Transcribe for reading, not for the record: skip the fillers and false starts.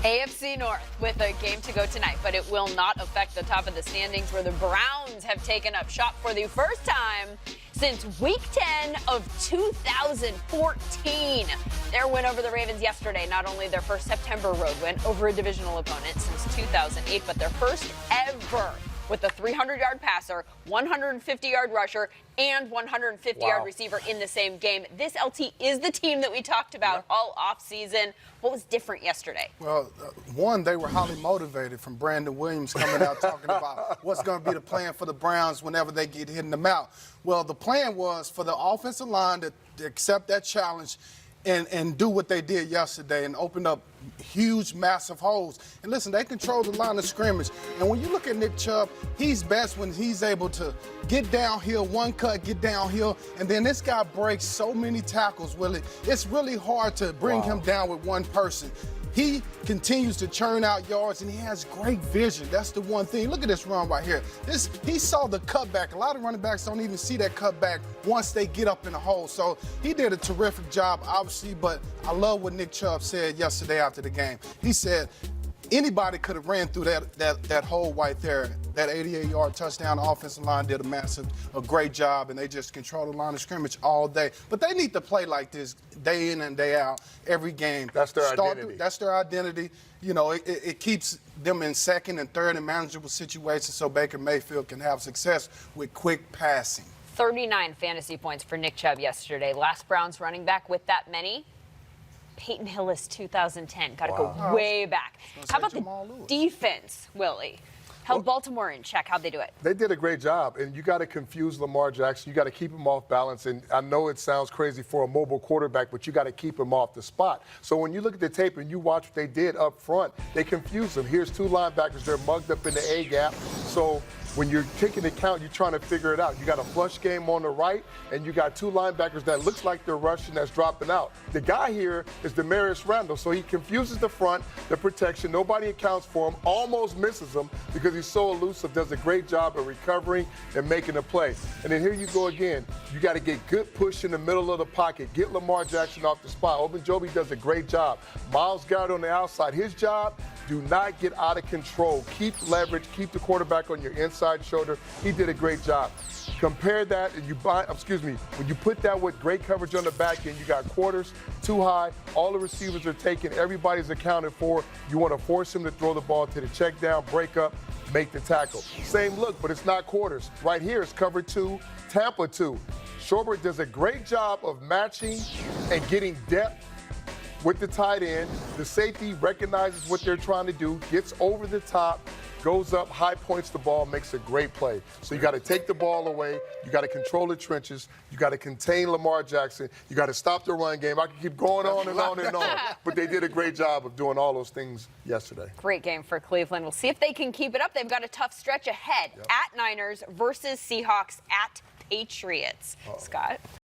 AFC North with a game to go tonight, but it will not affect the top of the standings where the Browns have taken up shop for the first time since Week 10 of 2014. Their win over the Ravens yesterday, not only their first September road win over a divisional opponent since 2008, but their first ever with a 300-yard passer, 150-yard rusher, and 150-yard receiver in the same game. This, LT, is the team that we talked about all offseason. What was different yesterday? Well, one, they were highly motivated from Brandon Williams coming out talking about what's going to be the plan for the Browns whenever they get hitting them out. Well, the plan was for the offensive line to accept that challenge and do what they did yesterday and open up huge, massive holes. And listen, they control the line of scrimmage. And when you look at Nick Chubb, he's best when he's able to get downhill, one cut, get downhill, and then this guy breaks so many tackles, Willie. It's really hard to bring him down with one person. He continues to churn out yards, and he has great vision. That's the one thing. Look at this run right here. He saw the cutback. A lot of running backs don't even see that cutback once they get up in the hole. So he did a terrific job, obviously, but I love what Nick Chubb said yesterday after the game. He said anybody could have ran through that hole right there. That 88-yard touchdown, the offensive line did a great job, and they just control the line of scrimmage all day. But they need to play like this day in and day out, every game. That's their identity. That's their identity. You know, it keeps them in second and third and manageable situations so Baker Mayfield can have success with quick passing. 39 fantasy points for Nick Chubb yesterday. Last Browns running back with that many, Peyton Hillis, 2010. Got to go way back. How about the defense, Willie? Held Baltimore in check. How'd they do it? They did a great job, and you got to confuse Lamar Jackson. You got to keep him off balance, and I know it sounds crazy for a mobile quarterback, but you got to keep him off the spot. So when you look at the tape and you watch what they did up front, they confused him. Here's two linebackers. They're mugged up in the A-gap. So when you're taking account, you're trying to figure it out. You got a flush game on the right, and you got two linebackers that looks like they're rushing that's dropping out. The guy here is Demarius Randall, so he confuses the front, the protection. Nobody accounts for him, almost misses him because he's so elusive, does a great job of recovering and making a play. And then here you go again. You got to get good push in the middle of the pocket. Get Lamar Jackson off the spot. Ogunjobi does a great job. Myles Garrett on the outside. His job, do not get out of control. Keep leverage. Keep the quarterback on your inside shoulder. He did a great job. Compare that, and when you put that with great coverage on the back end, you got quarters too high. All the receivers are taken. Everybody's accounted for. You want to force him to throw the ball to the check down, break up, make the tackle. Same look, but it's not quarters. Right here is cover 2, Tampa 2. Schobert does a great job of matching and getting depth with the tight end. The safety recognizes what they're trying to do, gets over the top, goes up, high points the ball, makes a great play. So you got to take the ball away. You got to control the trenches. You got to contain Lamar Jackson. You got to stop the run game. I can keep going on and on and on. But they did a great job of doing all those things yesterday. Great game for Cleveland. We'll see if they can keep it up. They've got a tough stretch ahead at Niners versus Seahawks at Patriots. Scott?